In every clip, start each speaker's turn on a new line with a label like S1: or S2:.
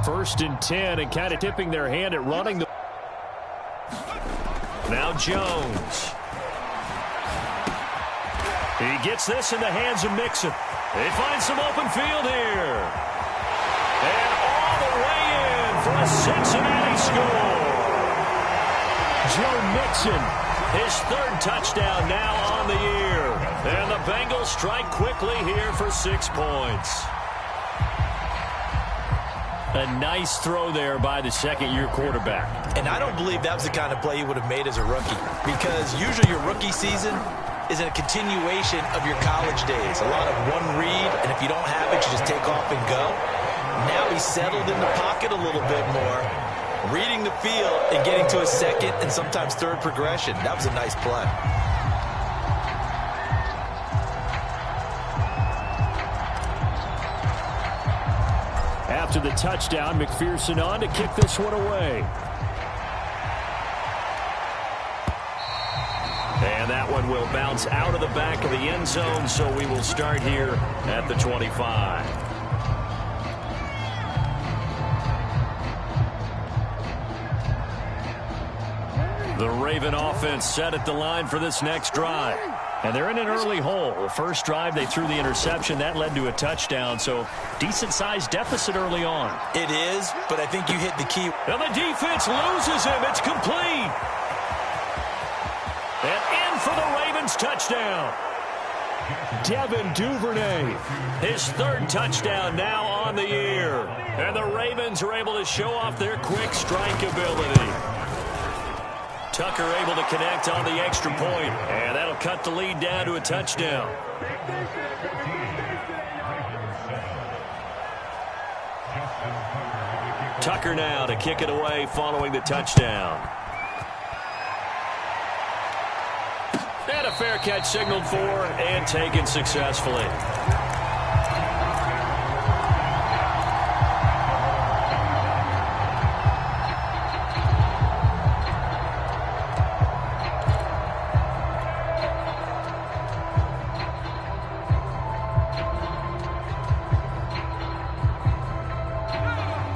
S1: First and 10 and kind of tipping their hand at running. Now Jones. He gets this in the hands of Mixon. They find some open field here. And all the way in for a Cincinnati score. Joe Mixon, his third touchdown now on the year. And the Bengals strike quickly here for 6 points. A nice throw there by the second-year quarterback.
S2: And I don't believe that was the kind of play he would have made as a rookie, because usually your rookie season is a continuation of your college days. A lot of one read, and if you don't have it, you just take off and go. Now he's settled in the pocket a little bit more, reading the field and getting to a second and sometimes third progression. That was a nice play.
S1: After the touchdown, McPherson on to kick this one away. And that one will bounce out of the back of the end zone, so we will start here at the 25. The Raven offense set at the line for this next drive. And they're in an early hole. The first drive, they threw the interception. That led to a touchdown, so decent-sized deficit early on.
S2: It is, but I think you hit the key.
S1: And the defense loses him. It's complete. And in for the Ravens touchdown. Devin Duvernay, his third touchdown now on the year. And the Ravens are able to show off their quick strike ability. Tucker able to connect on the extra point, and that'll cut the lead down to a touchdown. Tucker now to kick it away following the touchdown. And a fair catch signaled for and taken successfully.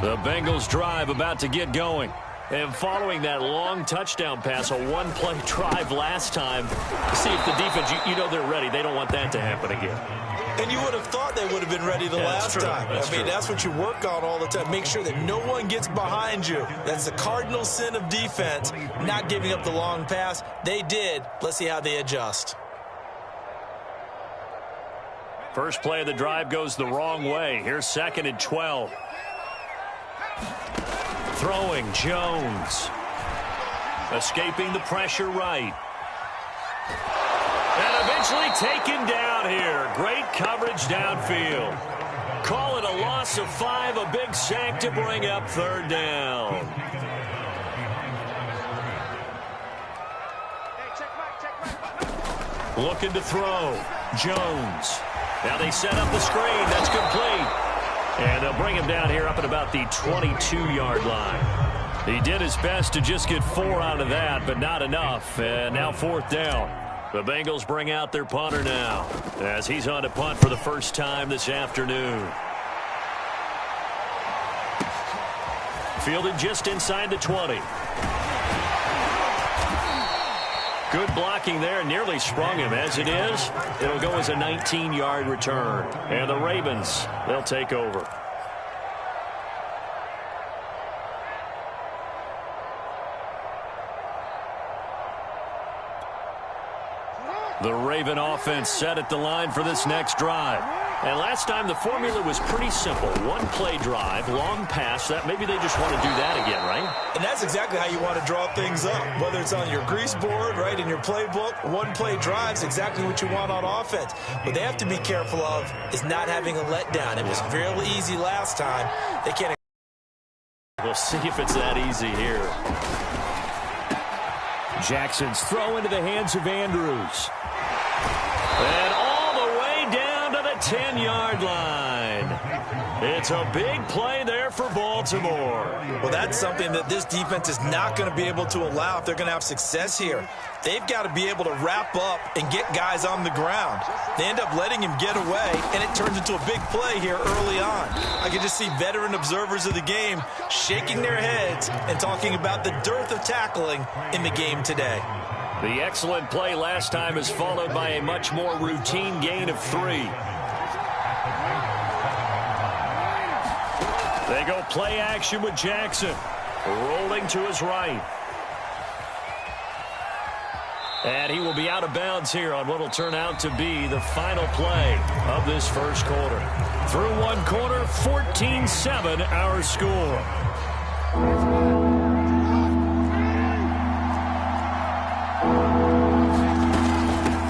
S1: The Bengals drive about to get going. And following that long touchdown pass, a one-play drive last time, see if the defense, you know they're ready. They don't want that to happen again.
S2: And you would have thought they would have been ready the last time. I mean, that's what you work on all the time. Make sure that no one gets behind you. That's the cardinal sin of defense, not giving up the long pass. They did. Let's see how they adjust.
S1: First play of the drive goes the wrong way. Here's 2nd and 12. Throwing, Jones. Escaping the pressure right. And eventually taken down here. Great coverage downfield. Call it a loss of 5, a big sack to bring up 3rd down. Looking to throw, Jones. Now they set up the screen. That's complete. And they'll bring him down here up at about the 22-yard line. He did his best to just get 4 out of that, but not enough. And now 4th down. The Bengals bring out their punter now, as he's on to punt for the first time this afternoon. Fielded just inside the 20. Good blocking there, nearly sprung him. As it is, it'll go as a 19-yard return. And the Ravens, they'll take over. The Raven offense set at the line for this next drive. And last time the formula was pretty simple. One-play drive, long pass. That maybe they just want to do that again, right?
S2: And that's exactly how you want to draw things up. Whether it's on your grease board, right, in your playbook, one-play drive's exactly what you want on offense. What they have to be careful of is not having a letdown. It was fairly easy last time. They can't.
S1: We'll see if it's that easy here. Jackson's throw into the hands of Andrews. And all the way down to the 10-yard line. It's a big play there for Baltimore.
S2: Well, that's something that this defense is not going to be able to allow if they're going to have success here. They've got to be able to wrap up and get guys on the ground. They end up letting him get away, and it turns into a big play here early on. I can just see veteran observers of the game shaking their heads and talking about the dearth of tackling in the game today.
S1: The excellent play last time is followed by a much more routine gain of 3. They go play action with Jackson. Rolling to his right. And he will be out of bounds here on what will turn out to be the final play of this first quarter. Through one quarter, 14-7 our score.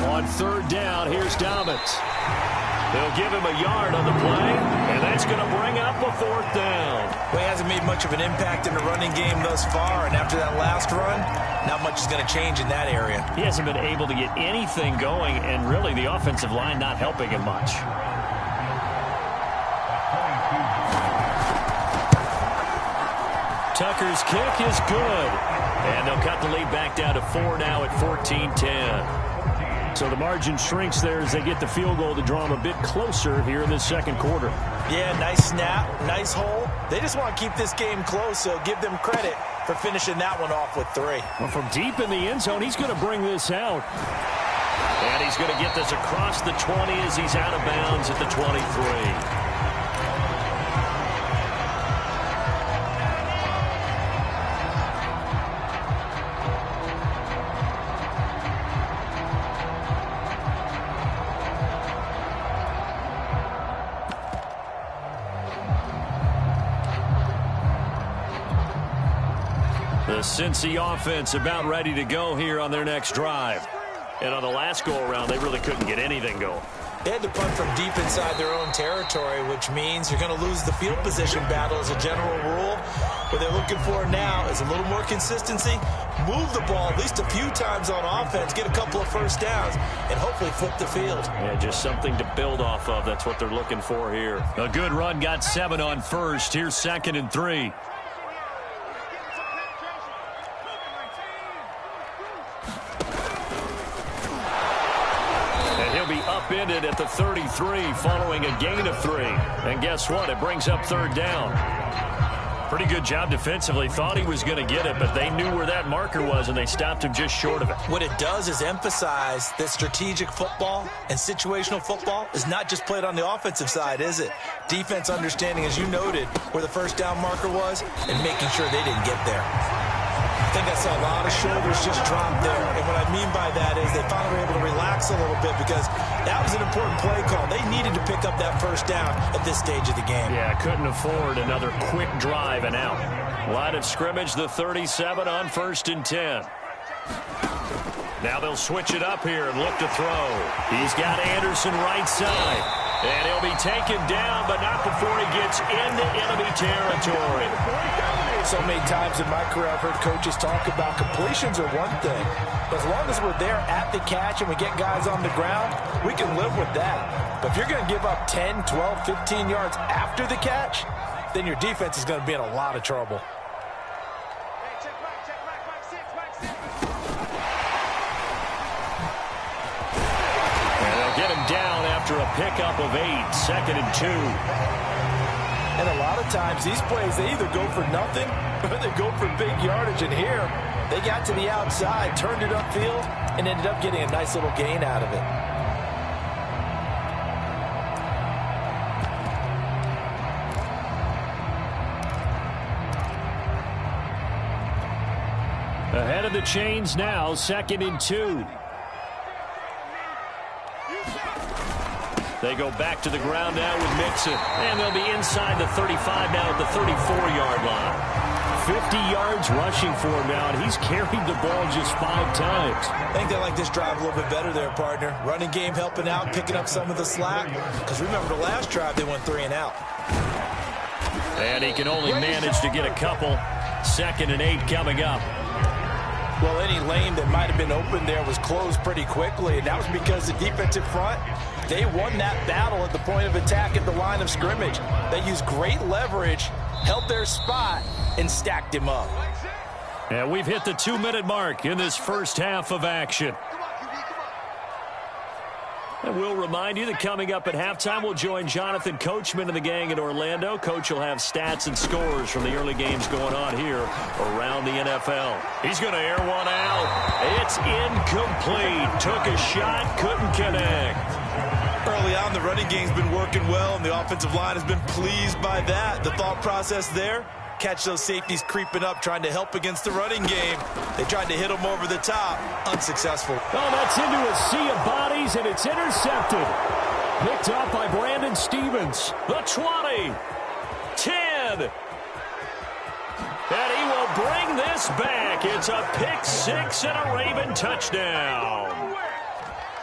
S1: On third down, here's Dobbins. They'll give him a yard on the play, and that's going to bring up a fourth down.
S2: Well, he hasn't made much of an impact in the running game thus far, and after that last run, not much is going to change in that area.
S1: He hasn't been able to get anything going, and really the offensive line not helping him much. Tucker's kick is good, and they'll cut the lead back down to 4 now at 14-10. So the margin shrinks there as they get the field goal to draw them a bit closer here in this second quarter.
S2: Yeah, nice snap, nice hole. They just want to keep this game close, so give them credit for finishing that one off with 3.
S1: Well, from deep in the end zone, he's going to bring this out. And he's going to get this across the 20 as he's out of bounds at the 23. The Cincy offense about ready to go here on their next drive. And on the last go-around, they really couldn't get anything going.
S2: They had to punt from deep inside their own territory, which means you're going to lose the field position battle as a general rule. What they're looking for now is a little more consistency, move the ball at least a few times on offense, get a couple of first downs, and hopefully flip the field.
S1: Yeah, just something to build off of. That's what they're looking for here. A good run got 7 on first. Here's 2nd and 3. Upended at the 33 following a gain of 3. And guess what? It brings up 3rd down. Pretty good job defensively. Thought he was going to get it, but they knew where that marker was, and they stopped him just short of it.
S2: What it does is emphasize that strategic football and situational football is not just played on the offensive side, is it? Defense understanding, as you noted, where the first down marker was and making sure they didn't get there. I think I saw a lot of shoulders just drop there. And what I mean by that is they finally were able to relax a little bit because that was an important play call. They needed to pick up that first down at this stage of the game.
S1: Yeah, couldn't afford another quick drive and out. Line of scrimmage, the 37 on 1st and 10. Now they'll switch it up here and look to throw. He's got Anderson right side. And he'll be taken down, but not before he gets into enemy territory.
S2: So many times in my career I've heard coaches talk about completions are one thing. But as long as we're there at the catch and we get guys on the ground, we can live with that. But if you're going to give up 10, 12, 15 yards after the catch, then your defense is going to be in a lot of trouble.
S1: And they'll get him down after a pickup of 8, 2nd and 2.
S2: And a lot of times these plays, they either go for nothing or they go for big yardage. And here, they got to the outside, turned it upfield, and ended up getting a nice little gain out of it.
S1: Ahead of the chains now, 2nd and 2. They go back to the ground now with Mixon. And they'll be inside the 35 now at the 34-yard line. 50 yards rushing for him now, and he's carried the ball just 5 times.
S2: I think they like this drive a little bit better there, partner. Running game helping out, picking up some of the slack. Because remember the last drive, they went 3 and out.
S1: And he can only manage to get a couple. 2nd and 8 coming up.
S2: Well, any lane that might have been open there was closed pretty quickly, and that was because the defensive front They won that battle at the point of attack at the line of scrimmage. They used great leverage, held their spot, and stacked him up.
S1: And we've hit the 2-minute mark in this first half of action. And we'll remind you that coming up at halftime, we'll join Jonathan Coachman and the gang in Orlando. Coach will have stats and scores from the early games going on here around the NFL. He's going to air one out. It's incomplete. Took a shot, couldn't connect.
S2: Early on, the running game's been working well, and the offensive line has been pleased by that. The thought process there, catch those safeties creeping up, trying to help against the running game. They tried to hit them over the top. Unsuccessful.
S1: Oh, that's into a sea of bodies, and it's intercepted. Picked up by Brandon Stevens. The 20. 10. And he will bring this back. It's a pick six and a Raven touchdown.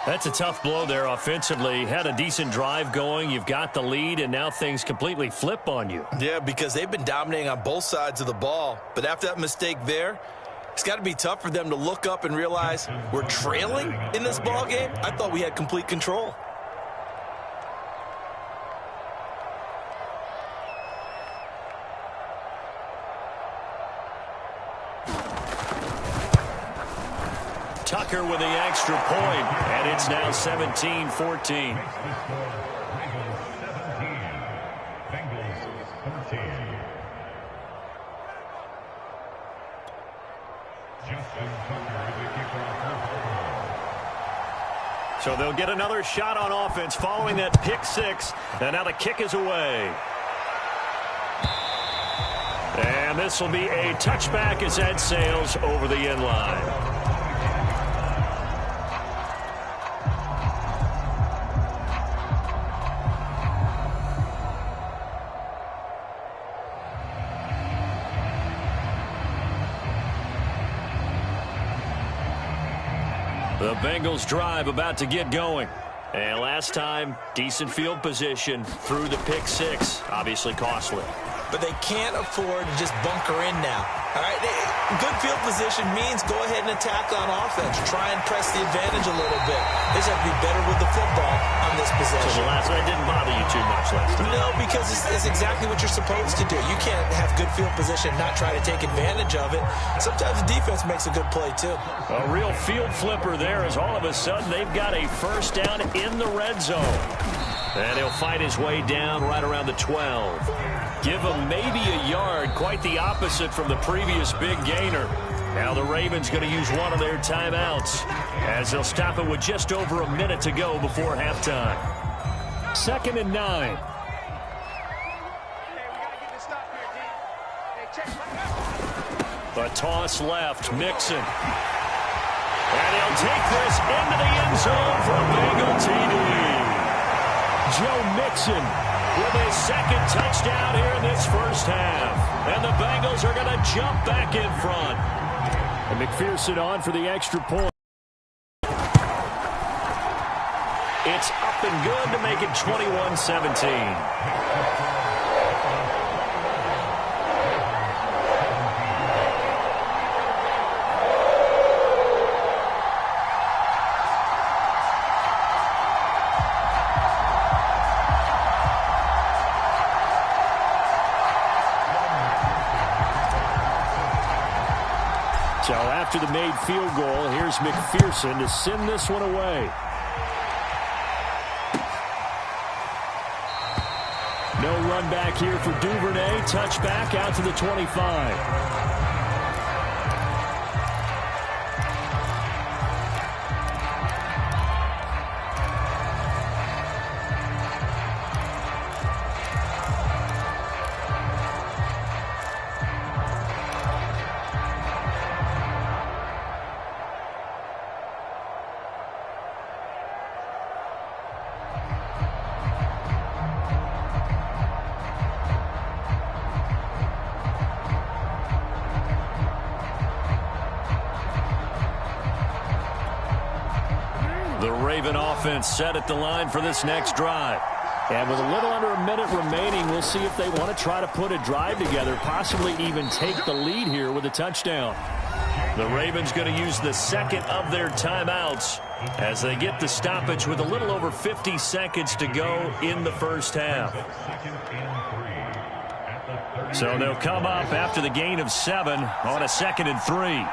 S1: That's a tough blow there offensively. Had a decent drive going. You've got the lead, and now things completely flip on you.
S2: Yeah, because they've been dominating on both sides of the ball. But after that mistake there, it's got to be tough for them to look up and realize we're trailing in this ball game. I thought we had complete control.
S1: Tucker with the extra point, and it's now 17-14. So they'll get another shot on offense following that pick six, and now the kick is away. And this will be a touchback as Ed sails over the end line. The Bengals drive about to get going. And last time, decent field position through the pick six. Obviously costly.
S2: But they can't afford to just bunker in now. All right, good field position means go ahead and attack on offense. Try and press the advantage a little bit. They just have to be better with the football on this possession.
S1: So the last one didn't bother you too much last time.
S2: No, because it's exactly what you're supposed to do. You can't have good field position and not try to take advantage of it. Sometimes the defense makes a good play, too.
S1: A real field flipper there as all of a sudden they've got a first down in the red zone. And he'll fight his way down right around the 12. Give him maybe a yard, quite the opposite from the previous big gainer. Now the Ravens going to use one of their timeouts as they'll stop it with just over a minute to go before halftime. 2nd and 9. A toss left, Mixon. And he'll take this into the end zone for a Bengal TD. Joe Mixon with his second touchdown here in this first half. And the Bengals are going to jump back in front. And McPherson on for the extra point. It's up and good to make it 21-17. So after the made field goal, here's McPherson to send this one away. No run back here for Duvernay. Touchback out to the 25. The Raven offense set at the line for this next drive. And with a little under a minute remaining, we'll see if they want to try to put a drive together, possibly even take the lead here with a touchdown. The Ravens going to use the second of their timeouts as they get the stoppage with a little over 50 seconds to go in the first half. So they'll come up after the gain of 7 on a 2nd and 3.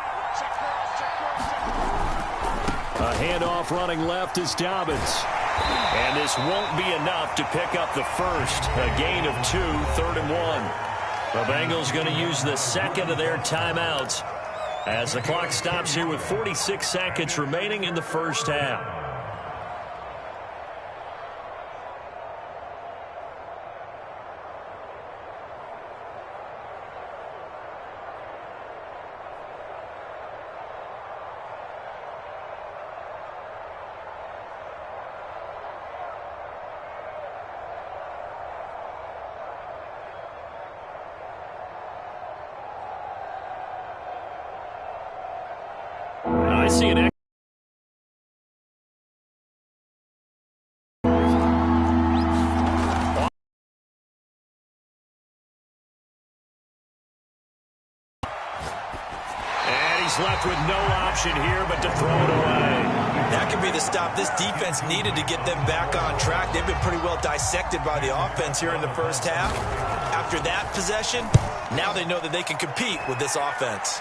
S1: A handoff running left is Dobbins. And this won't be enough to pick up the first. A gain of 2, 3rd and 1. The Bengals going to use the second of their timeouts as the clock stops here with 46 seconds remaining in the first half. I see an he's left with no option here but to throw it away.
S2: That could be the stop this defense needed to get them back on track. They've been pretty well dissected by the offense here in the first half. After that possession, now they know that they can compete with this offense.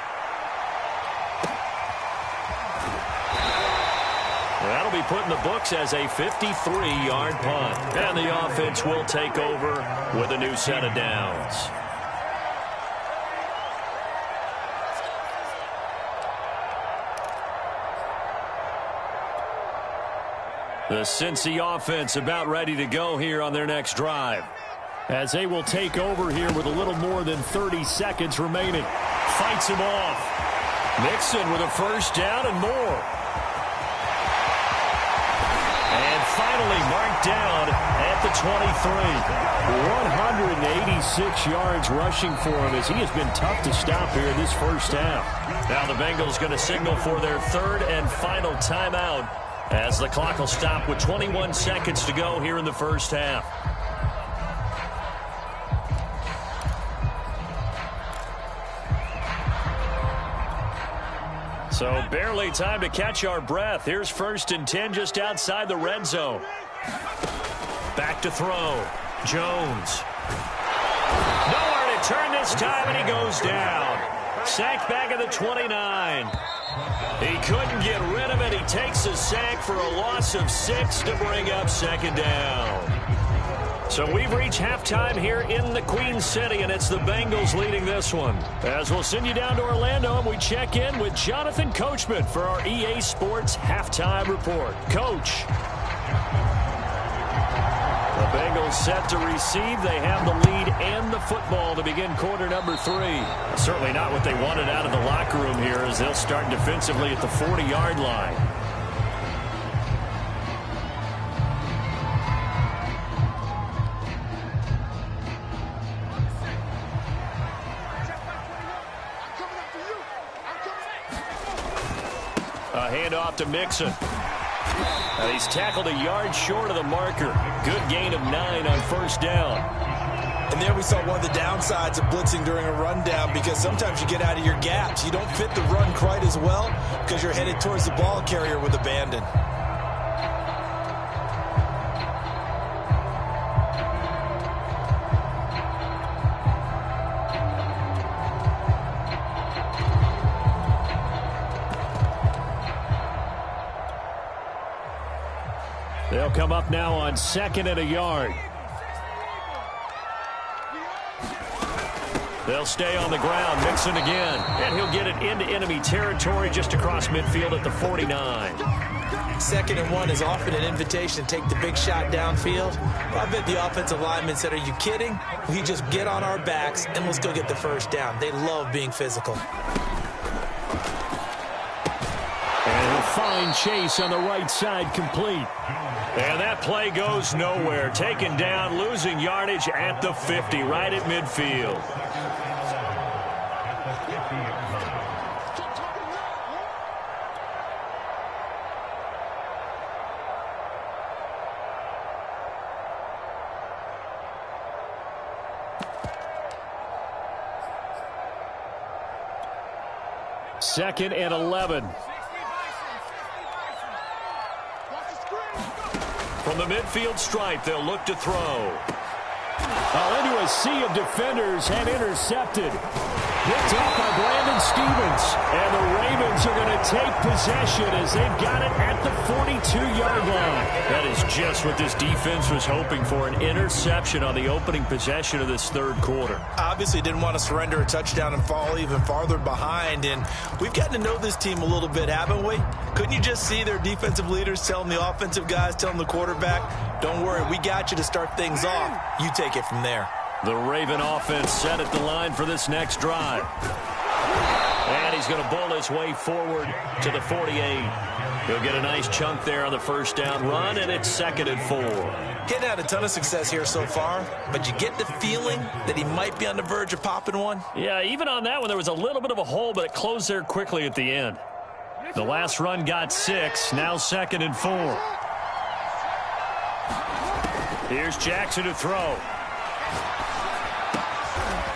S1: That'll be put in the books as a 53-yard punt. And the offense will take over with a new set of downs. The Cincy offense about ready to go here on their next drive, as they will take over here with a little more than 30 seconds remaining. Fights him off. Mixon with a first down and more. And finally marked down at the 23. 186 yards rushing for him as he has been tough to stop here in this first half. Now the Bengals going to signal for their third and final timeout as the clock will stop with 21 seconds to go here in the first half. So barely time to catch our breath. Here's 1st and 10 just outside the red zone. Back to throw. Jones. Nowhere to turn this time, and he goes down. Sacked back at the 29. He couldn't get rid of it. He takes a sack for a loss of 6 to bring up 2nd down. So we've reached halftime here in the Queen City, and it's the Bengals leading this one. As we'll send you down to Orlando, and we check in with Jonathan Coachman for our EA Sports Halftime Report. Coach. The Bengals set to receive. They have the lead and the football to begin quarter number 3. Certainly not what they wanted out of the locker room here as they'll start defensively at the 40-yard line. A handoff to Mixon. He's tackled a yard short of the marker. Good gain of 9 on 1st down.
S2: And there we saw one of the downsides of blitzing during a rundown, because sometimes you get out of your gaps. You don't fit the run quite as well because you're headed towards the ball carrier with abandon.
S1: They'll come up now on 2nd and a yard. They'll stay on the ground. Mixon again. And he'll get it into enemy territory just across midfield at the 49.
S2: 2nd and 1 is often an invitation to take the big shot downfield. I bet the offensive lineman said, "Are you kidding? We just get on our backs and let's go get the first down." They love being physical.
S1: And he'll find Chase on the right side, complete. And that play goes nowhere. Taken down, losing yardage at the 50, right at midfield. 2nd and 11. From the midfield stripe, they'll look to throw. Into a sea of defenders and intercepted. Picked off by Brandon Stevens. And the Ravens are going to take possession as they've got it at the 42-yard line. That is just what this defense was hoping for, an interception on the opening possession of this third quarter.
S2: Obviously didn't want to surrender a touchdown and fall even farther behind. And we've gotten to know this team a little bit, haven't we? Couldn't you just see their defensive leaders telling the offensive guys, telling the quarterback, don't worry, we got you to start things off. You take it from there.
S1: The Raven offense set at the line for this next drive. And he's going to bowl his way forward to the 48. He'll get a nice chunk there on the first down run, and it's 2nd and 4.
S2: Getting had a ton of success here so far, but you get the feeling that he might be on the verge of popping one?
S1: Yeah, even on that one, there was a little bit of a hole, but it closed there quickly at the end. The last run got 6, now 2nd and 4. Here's Jackson to throw.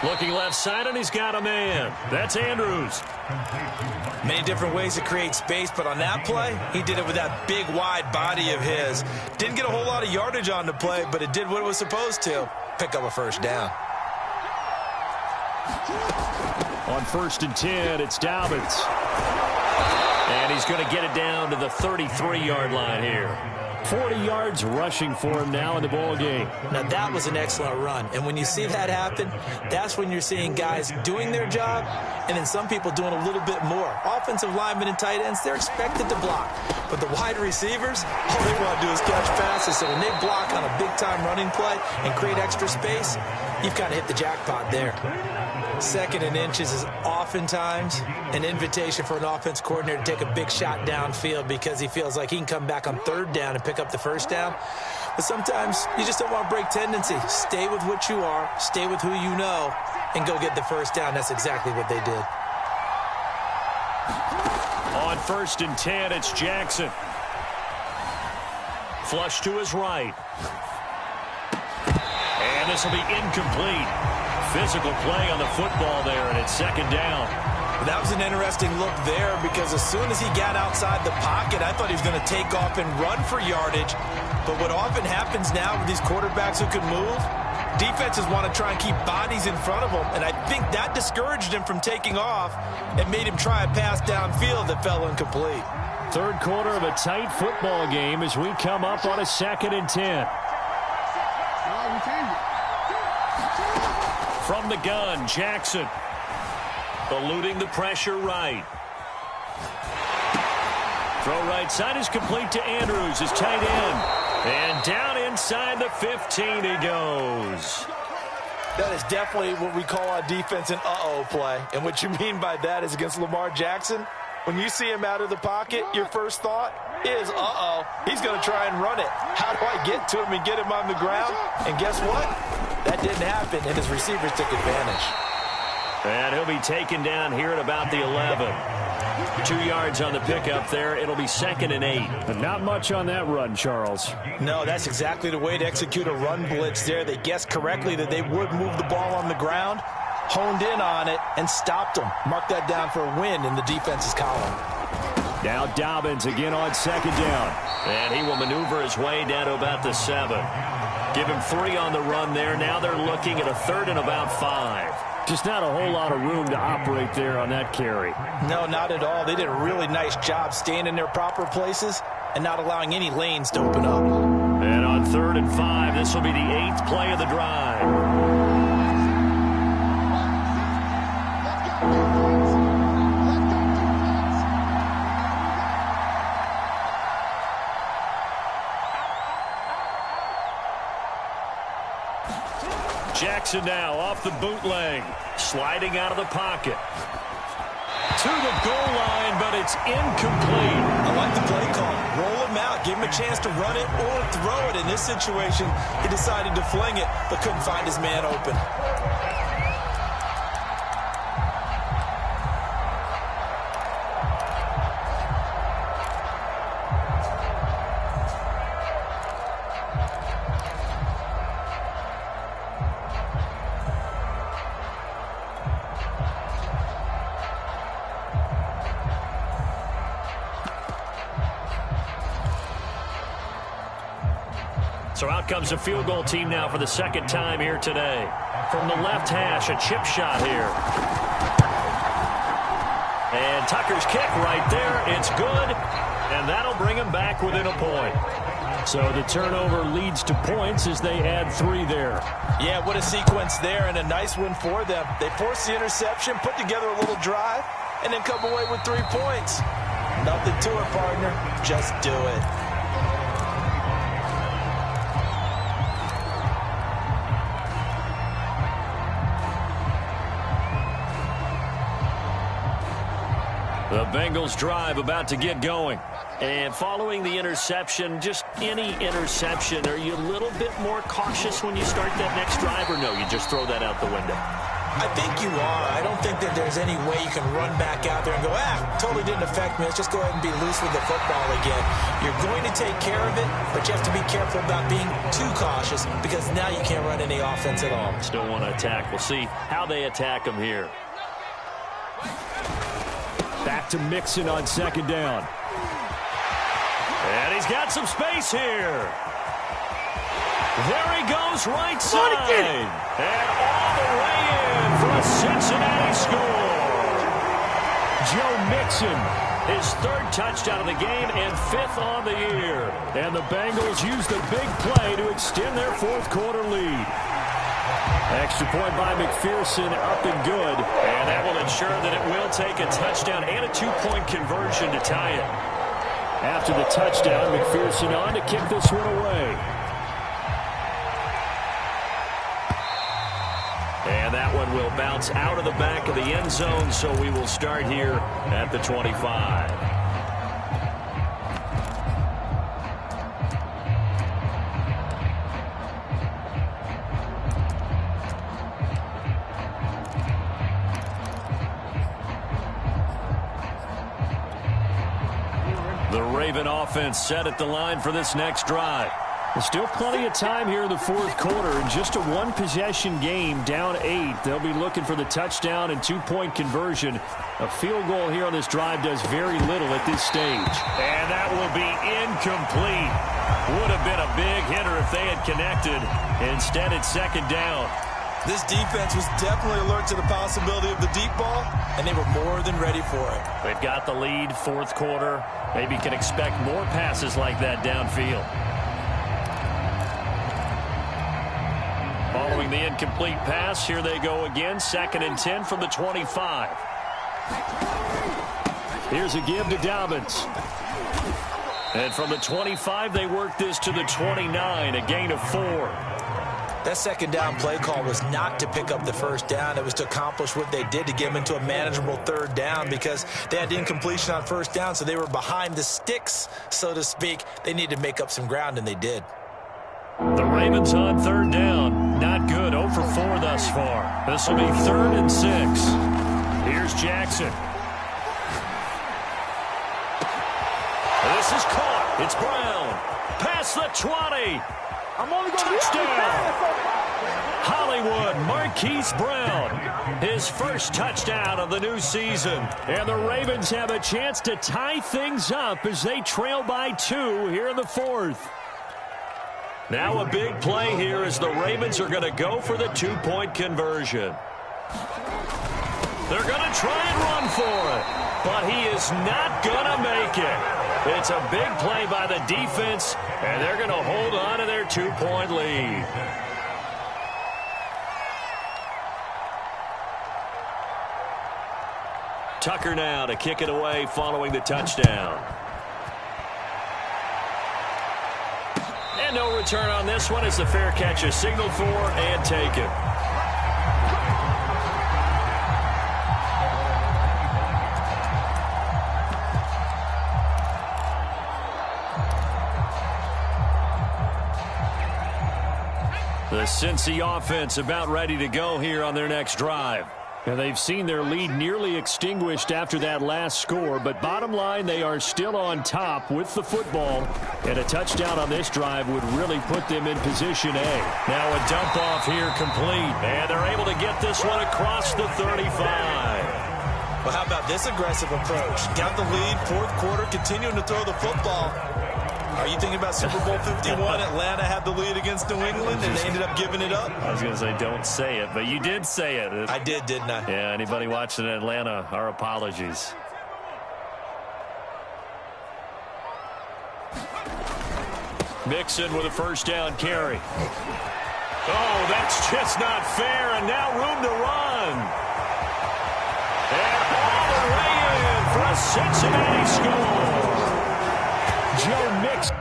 S1: Looking left side, and he's got a man. That's Andrews.
S2: Many different ways to create space, but on that play, he did it with that big, wide body of his. Didn't get a whole lot of yardage on the play, but it did what it was supposed to. Pick up a first down.
S1: On 1st and 10, it's Dobbins. And he's going to get it down to the 33-yard line here. 40 yards rushing for him now in the ball game.
S2: Now, that was an excellent run. And when you see that happen, that's when you're seeing guys doing their job and then some people doing a little bit more. Offensive linemen and tight ends, they're expected to block. But the wide receivers, all they want to do is catch passes. So when they block on a big-time running play and create extra space, you've kind of hit the jackpot there. 2nd and inches is oftentimes an invitation for an offense coordinator to take a big shot downfield because he feels like he can come back on 3rd down and pick up the first down. But sometimes you just don't want to break tendency. Stay with what you are, stay with who you know, and go get the first down. That's exactly what they did.
S1: On 1st and 10, it's Jackson. Flush to his right. And this will be incomplete. Physical play on the football there, and it's 2nd down.
S2: That was an interesting look there because as soon as he got outside the pocket, I thought he was going to take off and run for yardage. But what often happens now with these quarterbacks who can move, defenses want to try and keep bodies in front of them, and I think that discouraged him from taking off and made him try a pass downfield that fell incomplete.
S1: Third quarter of a tight football game as we come up on a 2nd and 10. From the gun, Jackson. Eluding the pressure right. Throw right side is complete to Andrews, his tight end. And down inside the 15 he goes.
S2: That is definitely what we call on defense an uh-oh play. And what you mean by that is against Lamar Jackson, when you see him out of the pocket, your first thought is, uh-oh, he's going to try and run it. How do I get to him and get him on the ground? And guess what? That didn't happen, and his receivers took advantage.
S1: And he'll be taken down here at about the 11. 2 yards on the pickup there. It'll be 2nd and 8.
S3: But not much on that run, Charles.
S2: No, that's exactly the way to execute a run blitz there. They guessed correctly that they would move the ball on the ground, honed in on it, and stopped them. Mark that down for a win in the defense's column.
S1: Now Dobbins again on 2nd down. And he will maneuver his way down to about the 7. Give him 3 on the run there. Now they're looking at a 3rd and about 5.
S3: Just not a whole lot of room to operate there on that carry.
S2: No, not at all. They did a really nice job staying in their proper places and not allowing any lanes to open up.
S1: And on 3rd and 5, this will be the 8th play of the drive. Jackson now off the bootleg, sliding out of the pocket. To the goal line, but it's incomplete.
S2: I like the play call. Roll him out, give him a chance to run it or throw it. In this situation, he decided to fling it, but couldn't find his man open.
S1: So out comes the field goal team now for the second time here today. From the left hash, a chip shot here. And Tucker's kick right there. It's good, and that'll bring him back within a point.
S3: So the turnover leads to points as they add 3 there.
S2: Yeah, what a sequence there, and a nice win for them. They forced the interception, put together a little drive, and then come away with 3 points. Nothing to it, partner. Just do it.
S1: The Bengals drive about to get going. And following the interception, just any interception, are you a little bit more cautious when you start that next drive, or no, you just throw that out the window?
S2: I think you are. I don't think that there's any way you can run back out there and go, totally didn't affect me. Let's just go ahead and be loose with the football again. You're going to take care of it, but you have to be careful about being too cautious because now you can't run any offense at all.
S1: Still want to attack. We'll see how they attack them here.
S3: Back to Mixon on second down.
S1: And he's got some space here. There he goes, right side. And all the way in for a Cincinnati score.
S3: Joe Mixon.
S1: His 3rd touchdown of the game and 5th on the year.
S3: And the Bengals use the big play to extend their 4th quarter lead. Extra point by McPherson, up and good.
S1: And that will ensure that it will take a touchdown and a 2-point conversion to tie it.
S3: After the touchdown, McPherson on to kick this one away.
S1: And that one will bounce out of the back of the end zone, so we will start here at the 25. The Raven offense set at the line for this next drive.
S3: There's still plenty of time here in the 4th quarter. In just a 1-possession game, down 8. They'll be looking for the touchdown and 2-point conversion. A field goal here on this drive does very little at this stage.
S1: And that will be incomplete. Would have been a big hitter if they had connected. Instead, it's second down.
S2: This defense was definitely alert to the possibility of the deep ball, and they were more than ready for it.
S1: They've got the lead, 4th quarter. Maybe can expect more passes like that downfield. Following the incomplete pass, here they go again. 2nd and 10 from the 25.
S3: Here's a give to Dobbins.
S1: And from the 25, they work this to the 29, a gain of 4.
S2: That second down play call was not to pick up the first down. It was to accomplish what they did to get them into a manageable 3rd down because they had incompletion on first down, so they were behind the sticks, so to speak. They needed to make up some ground, and they did.
S1: The Ravens on 3rd down. Not good. 0 for 4 thus far. This will be 3rd and 6. Here's Jackson. This is caught. It's Brown. Past the 20. Touchdown. Hollywood, Marquise Brown. His first touchdown of the new season.
S3: And the Ravens have a chance to tie things up as they trail by 2 here in the 4th.
S1: Now a big play here as the Ravens are going to go for the 2-point conversion. They're going to try and run for it, but he is not going to make it. It's a big play by the defense, and they're going to hold on to their 2-point lead. Tucker now to kick it away following the touchdown. And no return on this one as the fair catch is signaled for and taken. The Cincy offense about ready to go here on their next drive.
S3: And they've seen their lead nearly extinguished after that last score, but bottom line, they are still on top with the football, and a touchdown on this drive would really put them in position A.
S1: Now a dump off here complete, and they're able to get this one across the 35.
S2: Well, how about this aggressive approach? Got the lead, 4th quarter, continuing to throw the football. Are you thinking about Super Bowl 51? Atlanta had the lead against New England, and they ended up giving it up?
S3: I was going to say, don't say it, but you did say it.
S2: I did, didn't I?
S3: Yeah, anybody watching Atlanta, our apologies. Mixon with a first down carry. Oh, that's just not fair, and now room to run. And all the way in for a Cincinnati score. Joe Mixon.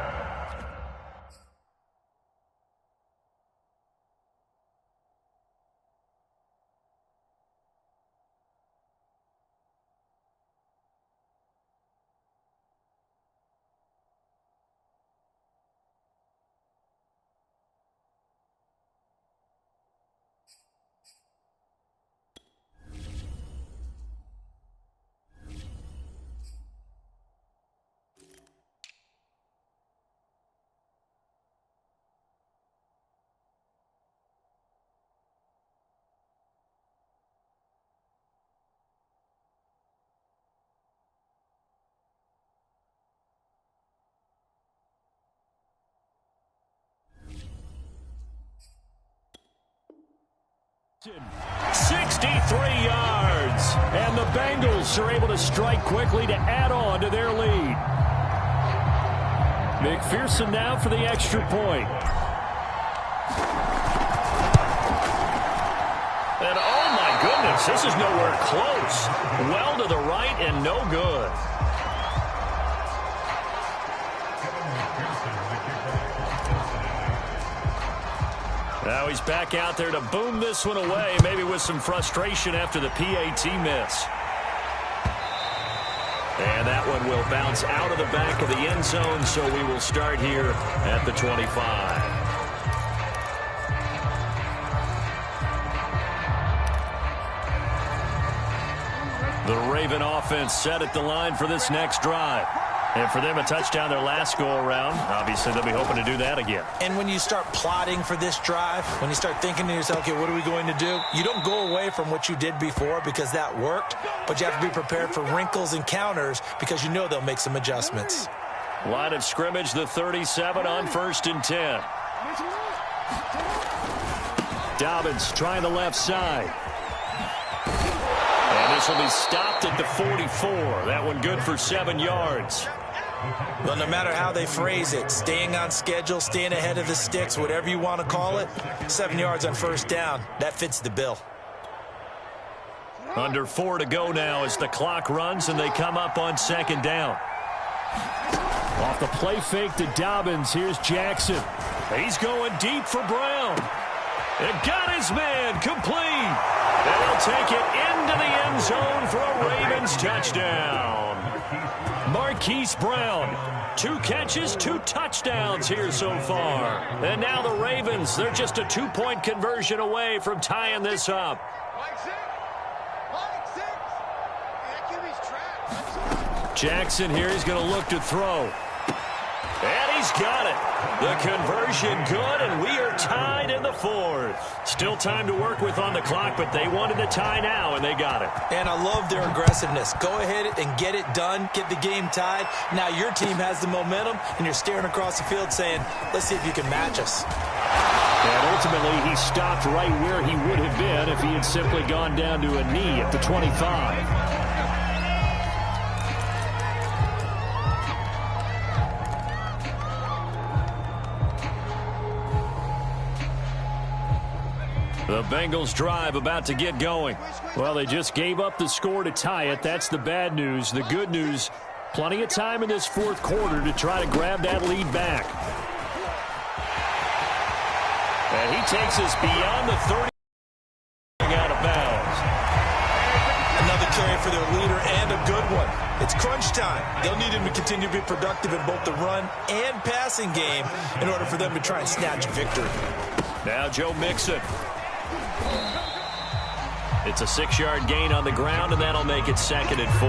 S3: yards. And the Bengals are able to strike quickly to add on to their lead. McPherson now for the extra point. And oh my goodness, this is nowhere close. Well to the right and no good. Now he's back out there to boom this one away, maybe with some frustration after the PAT miss. And that one will bounce out of the back of the end zone, so we will start here at the 25. The Raven offense set at the line for this next drive. And for them, a touchdown their last go-around. Obviously, they'll be hoping to do that again.
S2: And when you start plotting for this drive, when you start thinking to yourself, okay, what are we going to do? You don't go away from what you did before because that worked, but you have to be prepared for wrinkles and counters because you know they'll make some adjustments.
S3: Line of scrimmage, the 37 on 1st and 10. Dobbins trying the left side. And this will be stopped at the 44. That one good for 7 yards.
S2: Well, no matter how they phrase it, staying on schedule, staying ahead of the sticks, whatever you want to call it, 7 yards on 1st down, that fits the bill.
S3: Under 4 to go now as the clock runs and they come up on 2nd down. Off the play fake to Dobbins, here's Jackson. He's going deep for Brown. And got his man complete. And he'll take it into the end zone for a Ravens touchdown. Marquise Brown, 2 catches, 2 touchdowns here so far. And now the Ravens, they're just a 2-point conversion away from tying this up. Jackson here, he's going to look to throw. And he's got it. The conversion good, and we are tied in the 4th. Still time to work with on the clock, but they wanted the tie now, and they got it.
S2: And I love their aggressiveness. Go ahead and get it done, get the game tied. Now your team has the momentum, and you're staring across the field saying, let's see if you can match us.
S3: And ultimately, he stopped right where he would have been if he had simply gone down to a knee at the 25. The Bengals drive about to get going. Well, they just gave up the score to tie it. That's the bad news. The good news, plenty of time in this 4th quarter to try to grab that lead back. And he takes us beyond the 30. Out of bounds.
S2: Another carry for their leader and a good one. It's crunch time. They'll need him to continue to be productive in both the run and passing game in order for them to try and snatch victory.
S3: Now Joe Mixon. It's a 6-yard gain on the ground, and that'll make it 2nd and 4.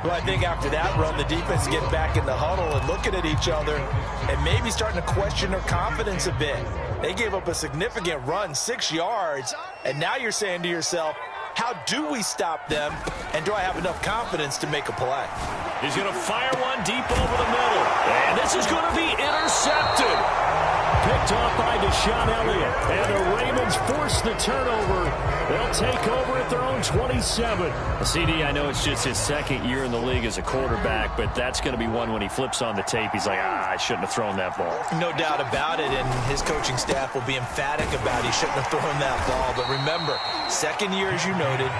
S2: Well, I think after that run, the defense get back in the huddle and looking at each other and maybe starting to question their confidence a bit. They gave up a significant run, 6 yards, and now you're saying to yourself, How do we stop them, and do I have enough confidence to make a play?
S1: He's going to fire one deep over the middle. And this is going to be intercepted.
S3: Picked off by Deshaun Elliott. And the Ravens force the turnover. They'll take over at their own 27.
S1: CD, I know it's just his second year in the league as a quarterback, but that's going to be one when he flips on the tape. He's like, I shouldn't have thrown that ball.
S2: No doubt about it, and his coaching staff will be emphatic about he shouldn't have thrown that ball. But remember, second year, as you noted,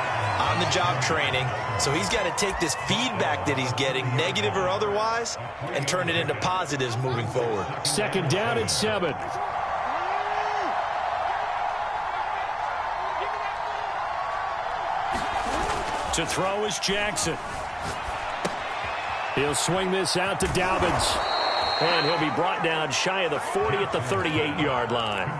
S2: on-the-job training. So he's got to take this feedback that he's getting, negative or otherwise, and turn it into positives moving forward.
S3: Second down and 7. To throw is Jackson. He'll swing this out to Dobbins.
S1: And he'll be brought down shy of the 40 at the 38-yard line.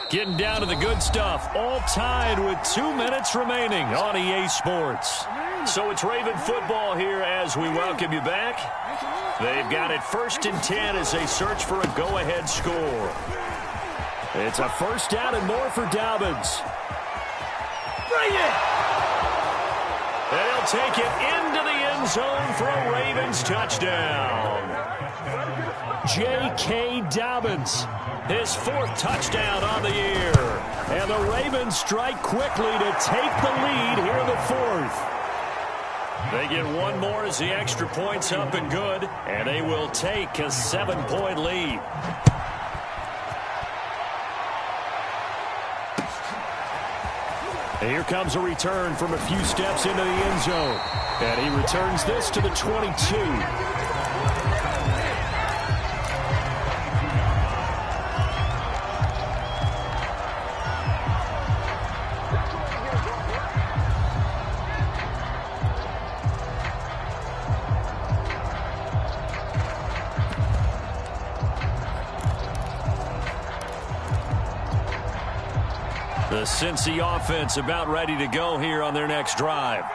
S1: Getting down to the good stuff. All tied with 2 minutes remaining on EA Sports. So it's Raven football here as we welcome you back. They've got it 1st and 10 as they search for a go-ahead score.
S3: It's a first down and more for Dobbins.
S1: Bring it! And he'll take it into the end zone for a Ravens touchdown.
S3: J.K. Dobbins.
S1: His 4th touchdown on the year.
S3: And the Ravens strike quickly to take the lead here in the 4th.
S1: They get one more as the extra point's up and good, and they will take a 7-point lead.
S3: And here comes a return from a few steps into the end zone. And he returns this to the 22.
S1: The Cincy offense about ready to go here on their next drive.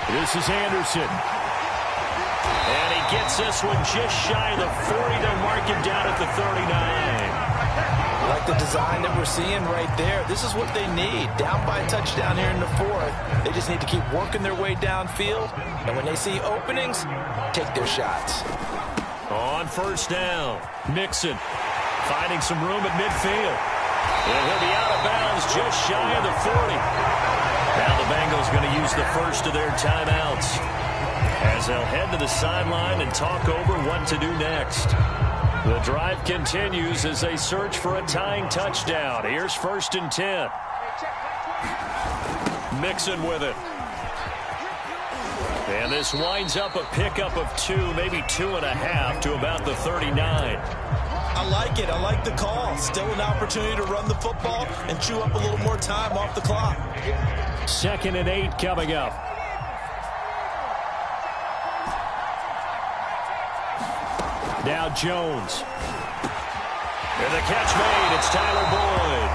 S3: This is Anderson.
S1: And he gets this one just shy of the 40. They'll mark him down at the 39.
S2: I like the design that we're seeing right there. This is what they need. Down by a touchdown here in the 4th. They just need to keep working their way downfield. And when they see openings, take their shots.
S1: On first down, Mixon finding some room at midfield. And he'll be out of bounds just shy of the 40. Now the Bengals going to use the first of their timeouts as they'll head to the sideline and talk over what to do next. The drive continues as they search for a tying touchdown. Here's 1st and 10. Mixon with it. And this winds up a pickup of 2, maybe 2.5 to about the 39.
S2: I like it. I like the call. Still an opportunity to run the football and chew up a little more time off the clock.
S3: 2nd and 8 coming up. Now Jones.
S1: And the catch made. It's Tyler Boyd.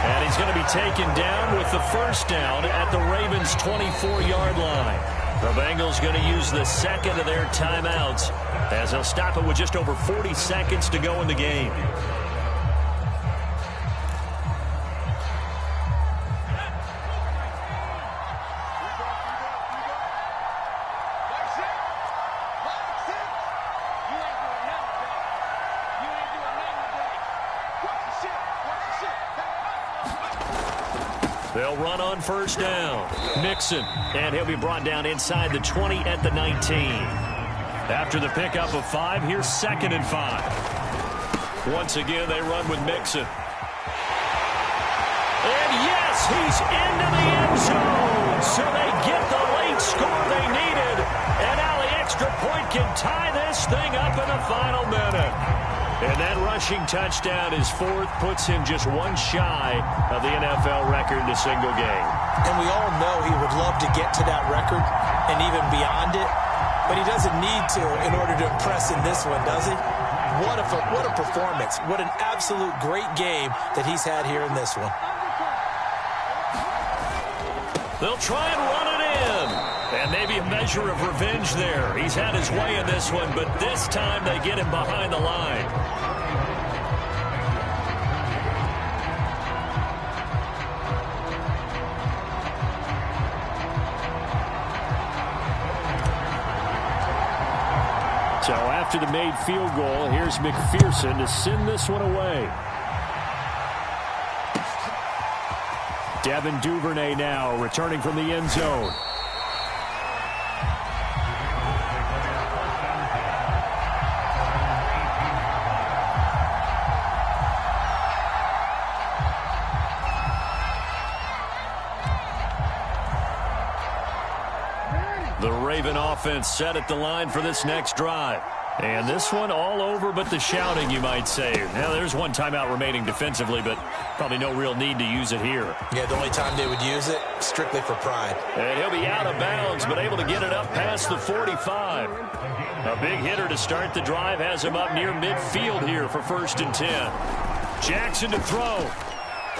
S1: And he's going to be taken down with the first down at the Ravens' 24-yard line. The Bengals going to use the second of their timeouts as they'll stop it with just over 40 seconds to go in the game. They'll run on first down. Mixon, and he'll be brought down inside the 20 at the 19. After the pickup of 5, here's 2nd and 5. Once again, they run with Mixon. And yes, he's into the end zone. So they get the late score they needed. And now the extra point can tie this thing up in the final minute. And that rushing touchdown, his 4th, puts him just one shy of the NFL record in a single game.
S2: And we all know he would love to get to that record and even beyond it, but he doesn't need to in order to impress in this one, does he? What a performance. What an absolute great game that he's had here in this one.
S1: They'll try and run it in. And maybe a measure of revenge there. He's had his way in this one, but this time they get him behind the line.
S3: So after the made field goal, here's McPherson to send this one away. Devin Duvernay now returning from the end zone.
S1: The Raven offense set at the line for this next drive. And this one all over but the shouting, you might say. Now, there's one timeout remaining defensively, but probably no real need to use it here.
S2: Yeah, the only time they would use it, strictly for pride.
S1: And he'll be out of bounds, but able to get it up past the 45. A big hitter to start the drive has him up near midfield here for 1st and 10. Jackson to throw.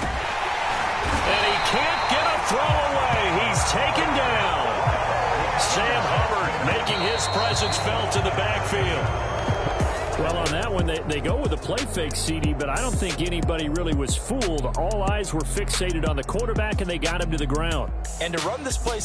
S1: And he can't get a throw away. He's taken down. Sam Hubbard making his presence felt in the backfield.
S3: Well, on that one, they go with a play fake, CD, but I don't think anybody really was fooled. All eyes were fixated on the quarterback, and they got him to the ground.
S2: And to run this play